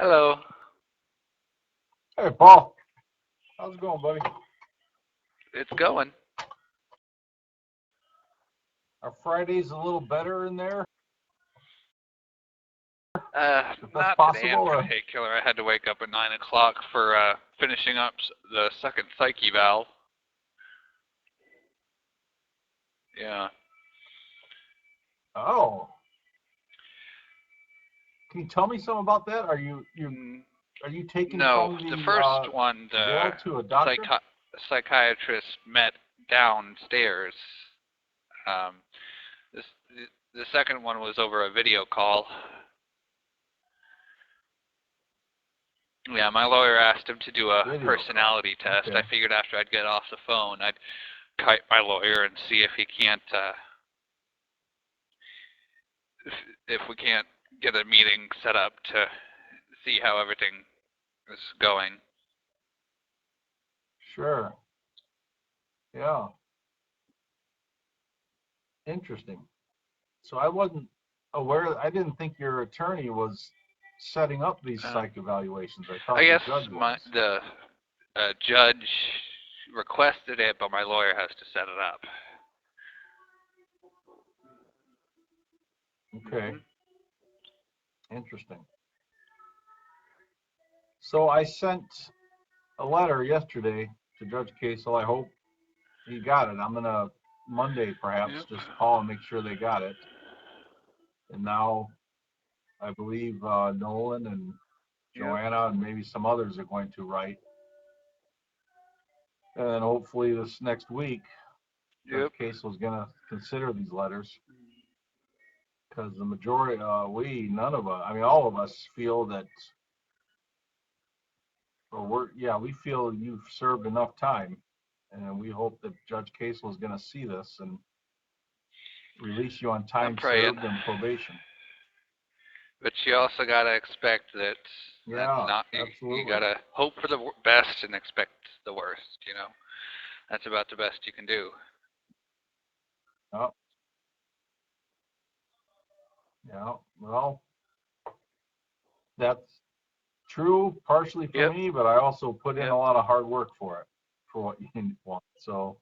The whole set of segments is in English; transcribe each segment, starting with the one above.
Hello. Hey, Paul. How's it going, buddy? It's going. Are Fridays a little better in there? If that's Not today in possible, or particular. I had to wake up at 9 o'clock for finishing up the second psych eval. Yeah. oh, can you tell me something about that? Are you taken No, from the the first one, jail the to a doctor? psychiatrist met downstairs. Um, this, the second one was over a video call. Yeah, my lawyer asked him to do a personality test. Okay. I figured after I'd get off the phone, I'd kite my lawyer and see if he can't, if we can't get a meeting set up to see how everything is going. Sure. Yeah. Interesting. So I wasn't aware. I didn't think your attorney was setting up these psych evaluations. I thought I guess the judge was. the judge requested it, but my lawyer has to set it up. Okay. Interesting. So I sent a letter yesterday to Judge Casel. I hope he got it. I'm gonna Monday perhaps just call and make sure they got it. And now I believe Nolan and Joanna and maybe some others are going to write. And hopefully this next week, Judge Casel is gonna consider these letters. Because the majority, none of us, I mean, all of us feel that, we feel you've served enough time, and we hope that Judge Casel is going to see this and release you on time served and probation. But you also got to expect that absolutely. You got to hope for the best and expect the worst, you know. That's about the best you can do. Oh. Yeah, well, that's true partially for me, but I also put in a lot of hard work for it, for what you want. So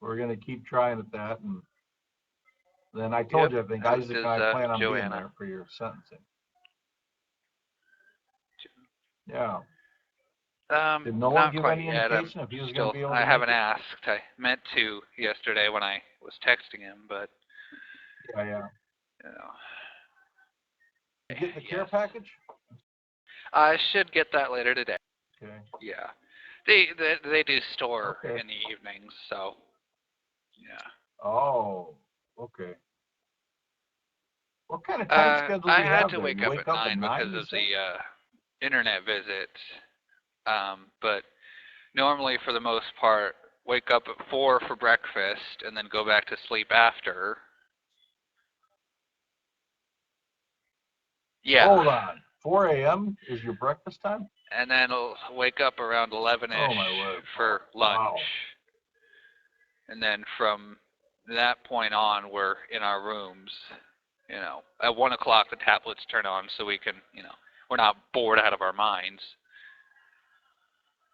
we're going to keep trying at that. And then I told you, I think Isaac and I plan on being there for your sentencing. Yeah. Did Nolan give any indication if he was going to be able to I haven't asked. I meant to yesterday when I was texting him, but yeah. You know. You get the care package? I should get that later today. Okay. Yeah. They do store in the evenings, so yeah. Oh, okay. What kind of time schedule do you have? I had to wake up at 9 because of the internet visit. But normally, for the most part, wake up at 4 for breakfast and then go back to sleep after. Yeah. Hold on. 4 a.m. is your breakfast time? And then I'll wake up around 11-ish for lunch. Wow. And then from that point on, we're in our rooms. You know, at 1 o'clock, the tablets turn on so we can, we're not bored out of our minds.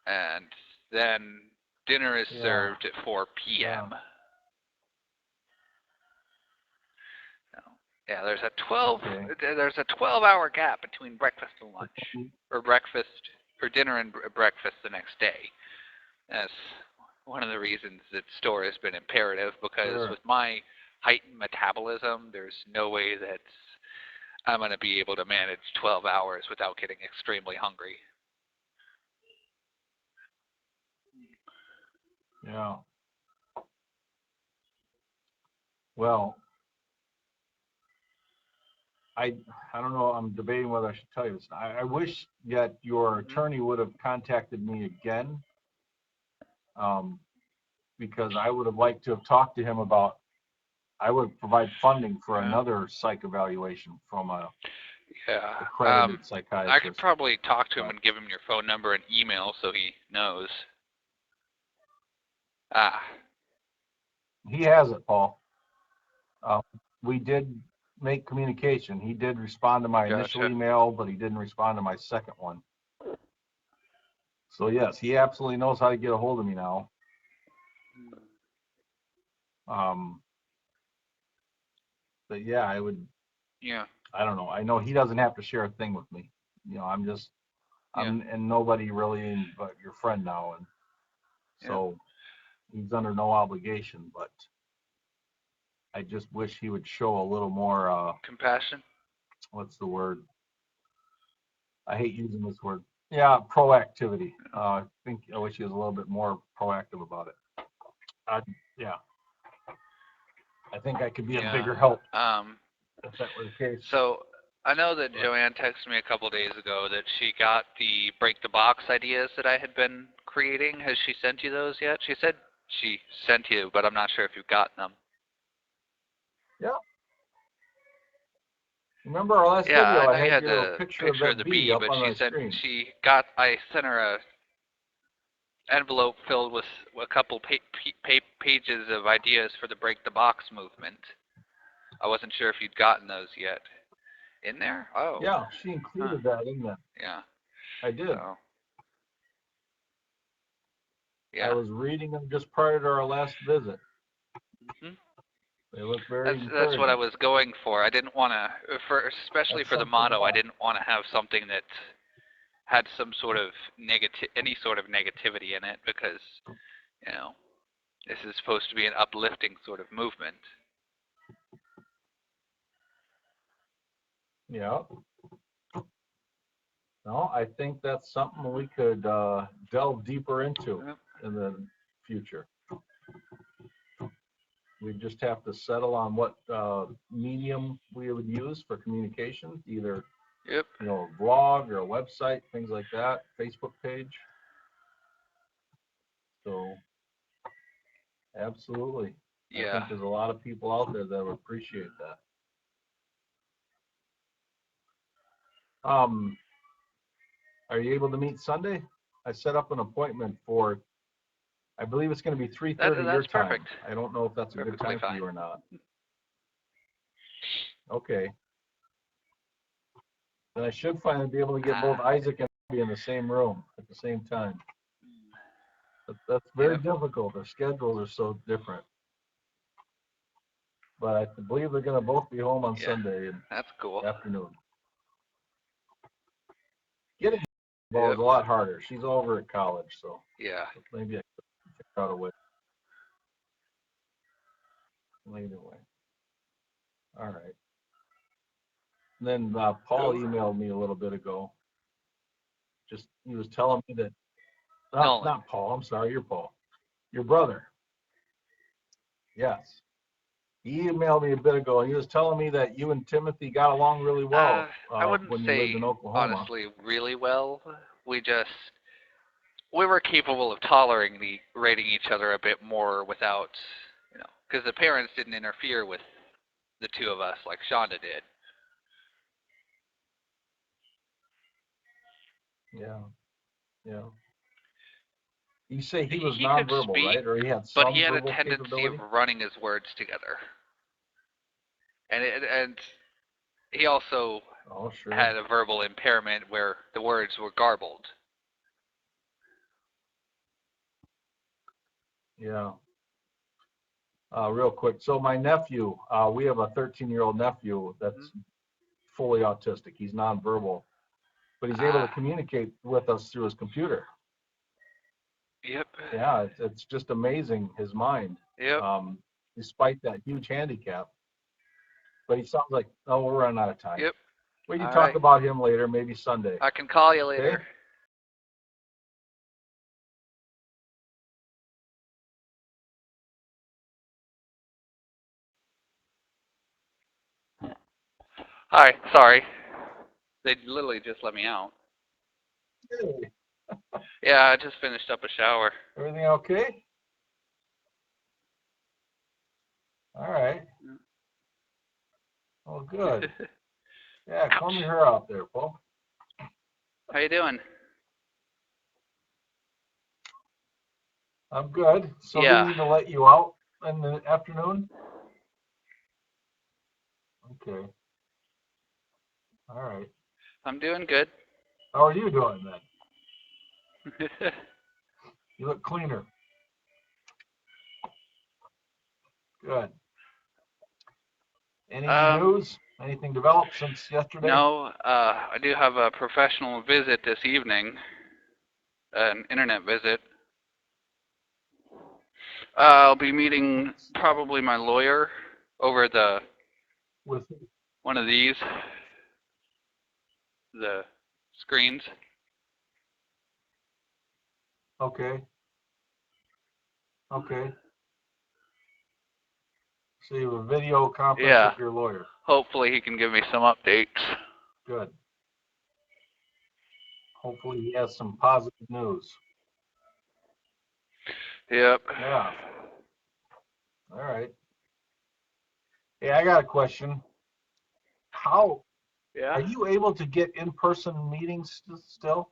And then dinner is served at 4 p.m. Yeah, there's a 12-hour gap between breakfast and lunch, or dinner and breakfast the next day. That's one of the reasons that store has been imperative, because with my heightened metabolism, there's no way that I'm going to be able to manage 12 hours without getting extremely hungry. Yeah. Well, I don't know. I'm debating whether I should tell you this. I wish that your attorney would have contacted me again, because I would have liked to have talked to him about. I would provide funding for another psych evaluation from a accredited psychiatrist. I could probably talk to him and give him your phone number and email so he knows. He has it, Paul. We did make communication. He did respond to my initial email, but he didn't respond to my second one. So yes, he absolutely knows how to get a hold of me now. But yeah, I would. Yeah. I don't know. I know he doesn't have to share a thing with me. I'm and nobody really but your friend now, and so he's under no obligation. But I just wish he would show a little more compassion. What's the word? I hate using this word. Yeah, proactivity. I wish he was a little bit more proactive about it. Yeah. I think I could be a bigger help if that were the case. So I know that Joanne texted me a couple days ago that she got the break the box ideas that I had been creating. Has she sent you those yet? She said she sent you, but I'm not sure if you've gotten them. Yeah. Remember our last video? I had the picture of the bee up on the screen. I sent her a envelope filled with a couple pages of ideas for the break the box movement. I wasn't sure if you'd gotten those yet. In there? Oh. Yeah, she included that in there. Yeah. I did. So, yeah. I was reading them just prior to our last visit. Mm-hmm. They look very encouraging. That's what I was going for. I didn't want to, especially for the motto, I didn't want to have something that had some sort of any sort of negativity in it, because, this is supposed to be an uplifting sort of movement. Yeah. No, I think that's something we could delve deeper into in the future. We just have to settle on what medium we would use for communication, either a blog or a website, things like that, Facebook page. So, absolutely. Yeah. I think there's a lot of people out there that would appreciate that. Are you able to meet Sunday? I set up an appointment for, I believe it's going to be 3:30 your time. Perfect. I don't know if that's a good time for you or not. Okay. Then I should finally be able to get both Isaac and Abby in the same room at the same time. But that's very difficult. Their schedules are so different. But I believe they're going to both be home on Sunday afternoon. Getting is a lot harder. She's over at college, so maybe I could figure out a way. Either way. All right. And then Paul emailed me a little bit ago. He was telling me that not Paul. I'm sorry, you're Paul. Your brother. Yes. He emailed me a bit ago, and he was telling me that you and Timothy got along really well I wouldn't when you say, lived in Oklahoma. Honestly, really well. We were capable of tolerating each other a bit more without, because the parents didn't interfere with the two of us like Shanda did. Yeah. You say he was nonverbal, right? Or he had some but he had a verbal tendency capability? of running his words together. And he also had a verbal impairment where the words were garbled. Yeah. Real quick. So my nephew, we have a 13-year-old nephew that's fully autistic. He's nonverbal, but he's able to communicate with us through his computer. Yep. Yeah, it's just amazing, his mind. Yep. Despite that huge handicap. But he sounds like, we're running out of time. Yep. We can talk about him later, maybe Sunday. I can call you later. Okay? Hi, sorry. They literally just let me out. Really? Yeah, I just finished up a shower. Everything okay? All right. Oh, good. Yeah, call me her out there, Paul. How you doing? I'm good. So we need to let you out in the afternoon? Okay. All right. I'm doing good. How are you doing then? You look cleaner. Good. Any news? Anything developed since yesterday? No, I do have a professional visit this evening, an internet visit. I'll be meeting probably my lawyer over With one of these, the screens. Okay. Okay. So you have a video conference with your lawyer. Hopefully he can give me some updates. Good. Hopefully he has some positive news. Yep. Yeah. All right. Hey, I got a question. How are you able to get in-person meetings still?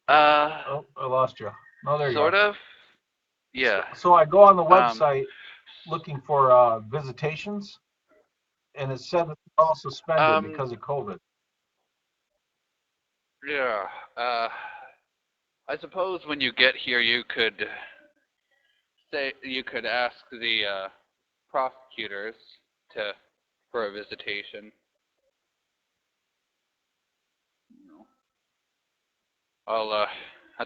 Oh, I lost you. No, there you are. Sort of. Yeah. So I go on the website looking for visitations, and it said that they're all suspended because of COVID. Yeah. I suppose when you get here, you could ask the prosecutors for a visitation. I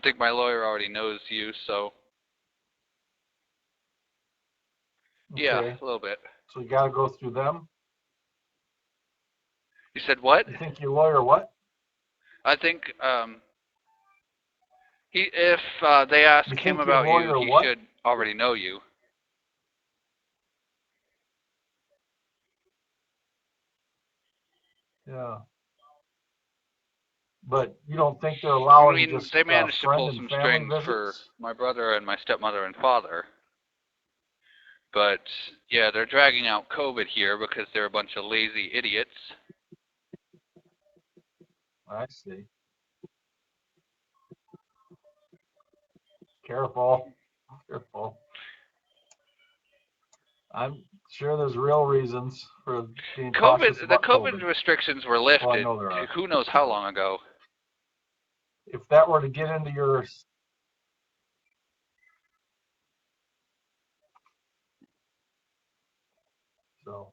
think my lawyer already knows you, so Okay. Yeah, a little bit. So you got to go through them. You said what? You think your lawyer what? I think if they ask him about you, he should already know you. Yeah. But you don't think they're allowing just they managed to friend pull and some family strings visits? for my brother and my stepmother and father. But yeah, they're dragging out COVID here because they're a bunch of lazy idiots. I see. Careful. Careful. I'm sure there's real reasons for being cautious about COVID. The COVID restrictions were lifted. Well, I know there are. Who knows how long ago? If that were to get into your so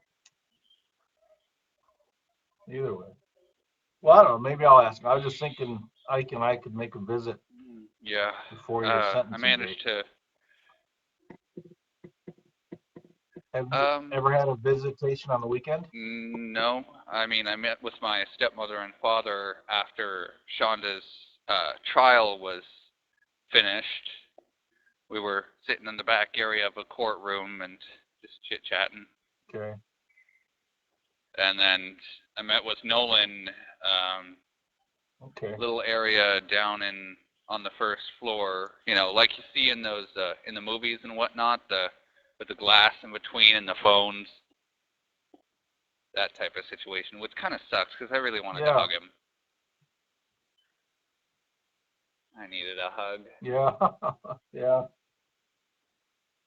either way. Well, I don't know. Maybe I'll ask. I was just thinking Ike and I could make a visit. Yeah. Before your sentencing I managed date. to. Have you ever had a visitation on the weekend? No. I mean, I met with my stepmother and father after Shanda's trial was finished. We were sitting in the back area of a courtroom and just chit-chatting. Okay. And then I met with Nolan, little area down on the first floor, like you see in those in the movies and whatnot, with the glass in between and the phones. That type of situation, which kind of sucks because I really wanted to hug him. I needed a hug. Yeah. Yeah.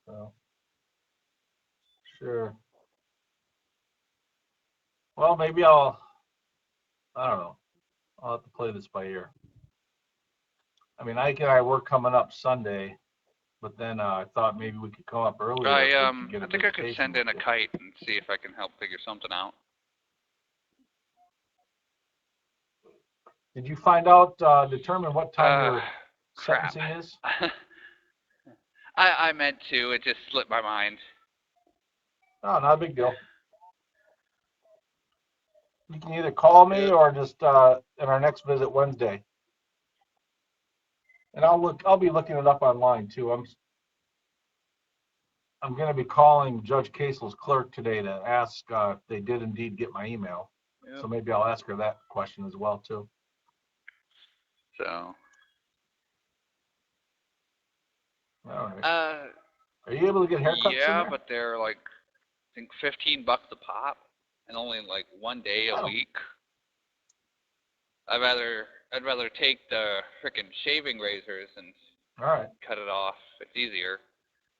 So, sure. Well, maybe I don't know. I'll have to play this by ear. I mean, Ike and I were coming up Sunday, but then I thought maybe we could come up earlier. I think I could send in a kite and see if I can help figure something out. Did you find out, determine what time your sentencing is? I meant to. It just slipped my mind. Oh, not a big deal. You can either call me or just in our next visit Wednesday. And I'll be looking it up online too. I'm going to be calling Judge Casel's clerk today to ask if they did indeed get my email. Yep. So maybe I'll ask her that question as well too. So. All right. Are you able to get haircuts? Yeah, but they're like, I think $15 a pop, and only like one day a week. I'd rather take the frickin' shaving razors and cut it off. It's easier.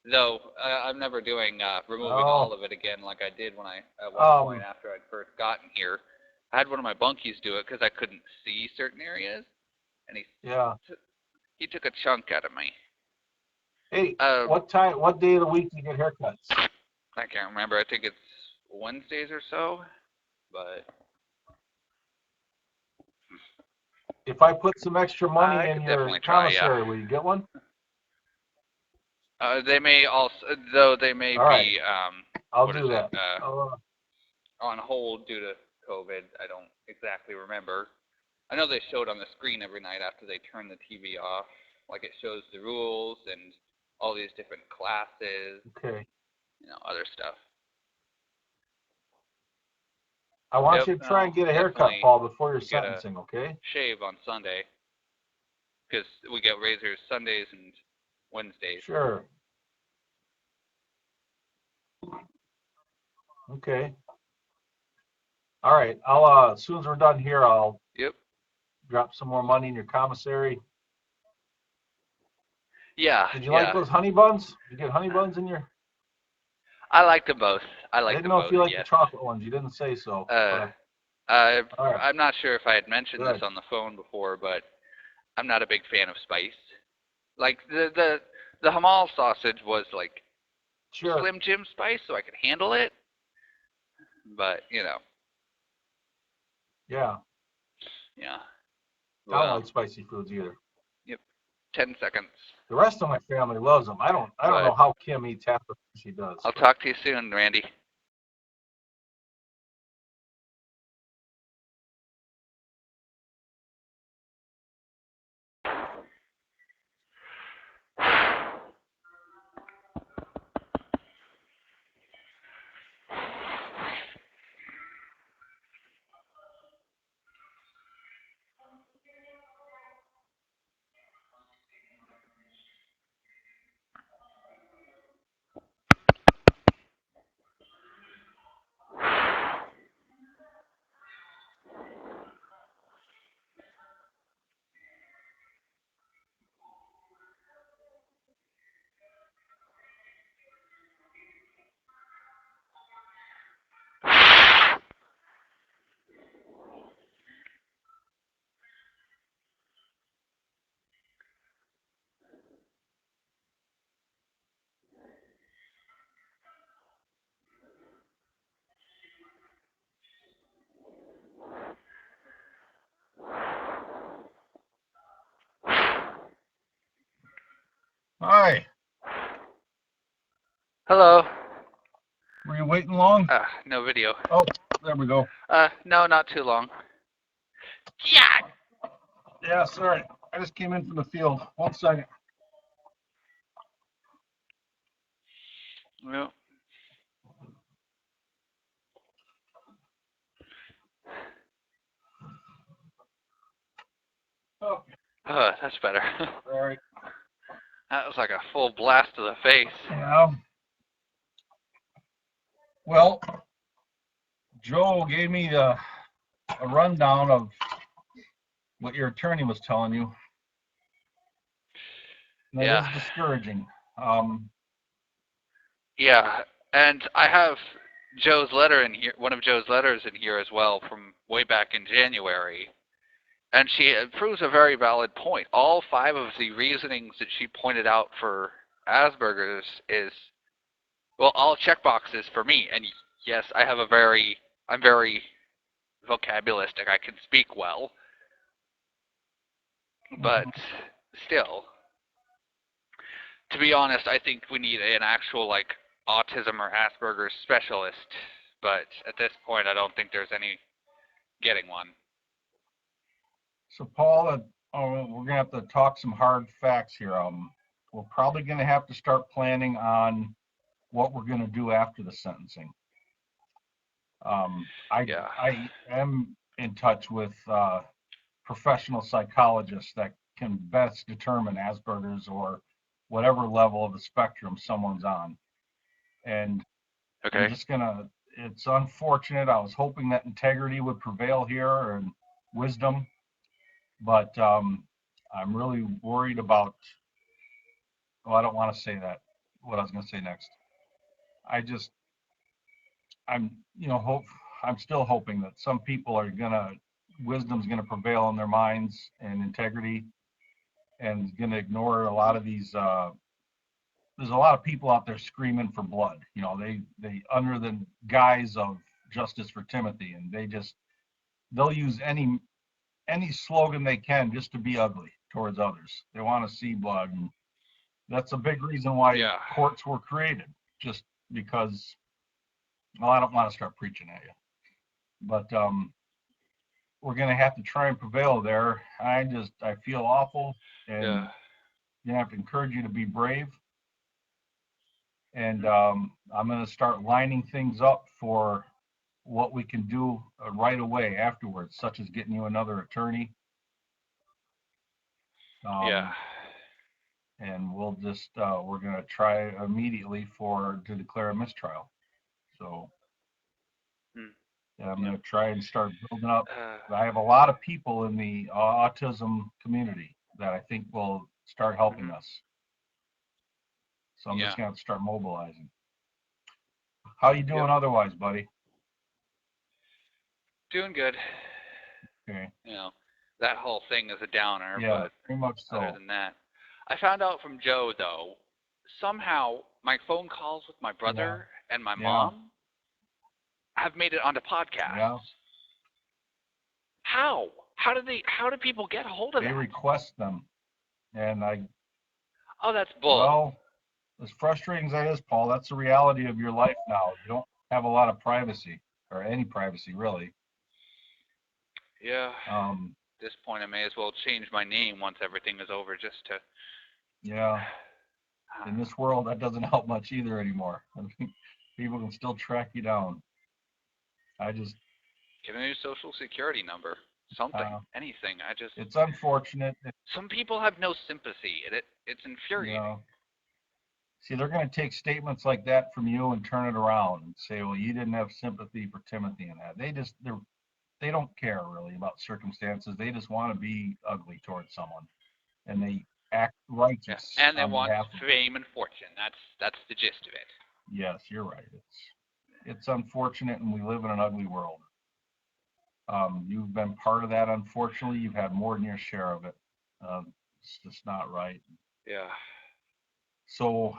Though I'm never doing removing Oh. all of it again like I did when at one point after I'd first gotten here. I had one of my bunkies do it because I couldn't see certain areas, and he took a chunk out of me. Hey, what day of the week do you get haircuts? I can't remember. I think it's Wednesdays or so, but if I put some extra money in your commissary, will you get one? They may also, though they may be, I'll do that. On hold due to COVID. I don't exactly remember. I know they showed on the screen every night after they turn the TV off, like it shows the rules and all these different classes. Okay. Other stuff. I want you to try and get a haircut, Paul, before your sentencing, okay? Shave on Sunday, because we get razors Sundays and Wednesdays. Sure. Okay. All right. I'll as soon as we're done here, I'll drop some more money in your commissary. Yeah. Did you like those honey buns? Did you get honey buns in your? I like them both. I didn't know if you liked the chocolate ones. You didn't say so. I'm not sure if I had mentioned this on the phone before, but I'm not a big fan of spice. Like the Hamal sausage was like Slim Jim spice, so I could handle it. But Yeah. Yeah. Well, I don't like spicy foods either. Yep. 10 seconds. The rest of my family loves them. I don't know how Kim eats half the things she does. I'll talk to you soon, Randy. Hi. Hello. Were you waiting long? No video. Oh, there we go. No, not too long. Yeah, sorry. I just came in from the field. 1 second. Well. That's better. All right. That was like a full blast to the face. Yeah. Well, Joe gave me a rundown of what your attorney was telling you. That is discouraging. Yeah, and I have Joe's letter in here, one of Joe's letters in here as well from way back in January. And she proves a very valid point. All 5 of the reasonings that she pointed out for Asperger's is, well, all checkboxes for me. And yes, I'm very vocabulistic. I can speak well. But still, to be honest, I think we need an actual, like, autism or Asperger's specialist. But at this point, I don't think there's any getting one. So, Paul, we're going to have to talk some hard facts here. We're probably going to have to start planning on what we're going to do after the sentencing. I am in touch with professional psychologists that can best determine Asperger's or whatever level of the spectrum someone's on. And I'm just it's unfortunate. I was hoping that integrity would prevail here and wisdom. But I'm really worried about, I don't want to say that. what I was going to say next. I'm still hoping that some people are wisdom's gonna prevail in their minds and integrity, and gonna ignore a lot of these. There's a lot of people out there screaming for blood. They under the guise of justice for Timothy, and they'll use any slogan they can just to be ugly towards others. They want to see blood, and that's a big reason why courts were created. Just because, well, I don't want to start preaching at you, but we're going to have to try and prevail there. I feel awful, and I'm going to have to encourage you to be brave. And I'm going to start lining things up for what we can do right away afterwards, such as getting you another attorney. And we'll just, we're going to try immediately to declare a mistrial. So I'm going to try and start building up. I have a lot of people in the autism community that I think will start helping us. So I'm just going to have to start mobilizing. How you doing otherwise, buddy? Doing good. Okay. That whole thing is a downer, but pretty much so. Other than that, I found out from Joe, though, somehow my phone calls with my brother and my mom have made it onto podcasts. Yeah. How? How do people get a hold of that? They request them, and Oh, that's bull. Well, as frustrating as that is, Paul, that's the reality of your life now. You don't have a lot of privacy, or any privacy, really. Yeah. At this point, I may as well change my name once everything is over, just to. Yeah. In this world, that doesn't help much either anymore. I mean, people can still track you down. Get a new social security number, something, anything. It's unfortunate. Some people have no sympathy. It's infuriating. See, they're going to take statements like that from you and turn it around and say, well, you didn't have sympathy for Timothy and that. They don't care really about circumstances. They just want to be ugly towards someone, and they act righteous. And they want fame and fortune. That's the gist of it. Yes, you're right. It's unfortunate, and we live in an ugly world. You've been part of that, unfortunately. You've had more than your share of it. It's just not right. Yeah. So,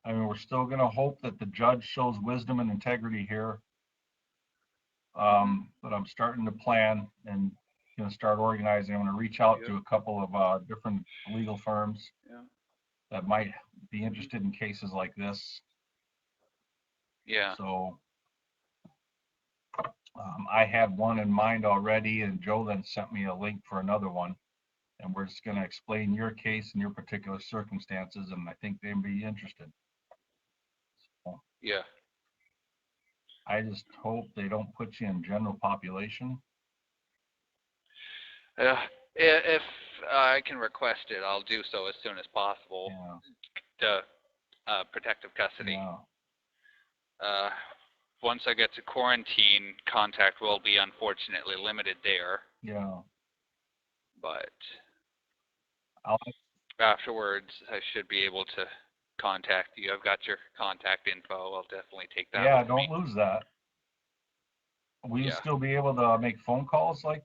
I mean, we're still going to hope that the judge shows wisdom and integrity here. But I'm starting to plan and going to start organizing. I'm going to reach out to a couple of different legal firms that might be interested in cases like this. Yeah. So I had one in mind already, and Joe then sent me a link for another one. And we're just going to explain your case and your particular circumstances, and I think they'd be interested. So, yeah. I just hope they don't put you in general population. If I can request it, I'll do so as soon as possible. Yeah. To protective custody. Yeah. Once I get to quarantine, contact will be unfortunately limited there. Yeah. But afterwards, I should be able to contact you. I've got your contact info. I'll definitely take that. Yeah, don't lose that. Will you still be able to make phone calls like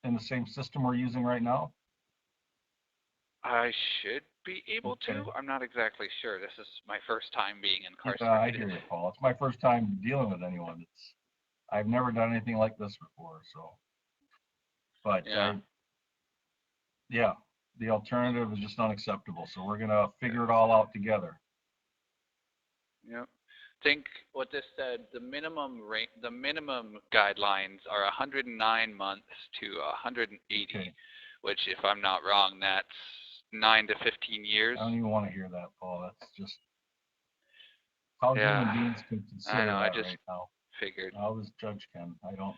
in the same system we're using right now? I should be able to. I'm not exactly sure. This is my first time being incarcerated. Yeah, I hear you, Paul. It's my first time dealing with anyone. I've never done anything like this before, so. But the alternative is just unacceptable. So we're gonna figure it all out together. Yep. Think what this said. The minimum guidelines are 109 months to 180, which, if I'm not wrong, that's 9 to 15 years. I don't even want to hear that, Paul. That's just how human beings can consider I know, that I just right now. Figured. How this judge can. I don't.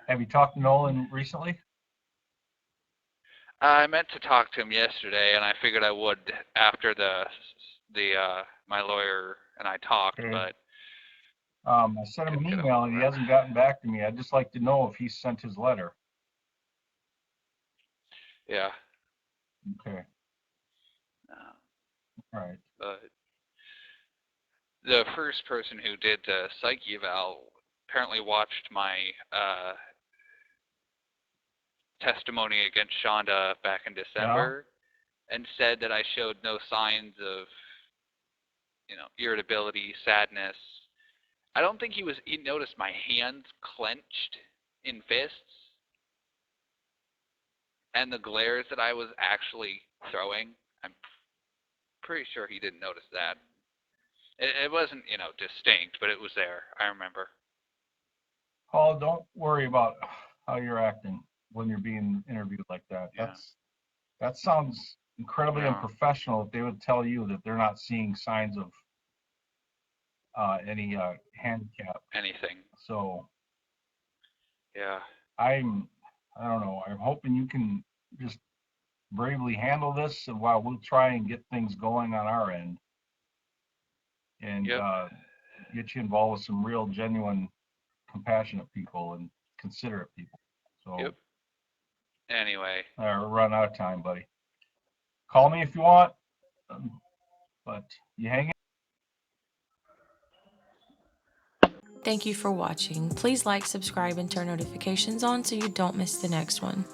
Have you talked to Nolan recently? I meant to talk to him yesterday, and I figured I would after my lawyer and I talked, but I sent him an email and he hasn't gotten back to me. I'd just like to know if he sent his letter. Yeah. Okay. Right. But the first person who did the psych eval apparently watched my testimony against Shanda back in December and said that I showed no signs of, irritability, sadness. I don't think he noticed my hands clenched in fists and the glares that I was actually throwing. I'm pretty sure he didn't notice that. It wasn't, distinct, but it was there. I remember. Paul, don't worry about how you're acting when you're being interviewed like that. Yeah. That sounds incredibly unprofessional if they would tell you that they're not seeing signs of any handicap. Anything. So. Yeah. I don't know. I'm hoping you can just bravely handle this, and while we'll try and get things going on our end, and get you involved with some real, genuine, compassionate people and considerate people. So. Yep. Anyway. We're running out of time, buddy. Call me if you want, but you hang in. Thank you for watching. Please like, subscribe, and turn notifications on so you don't miss the next one.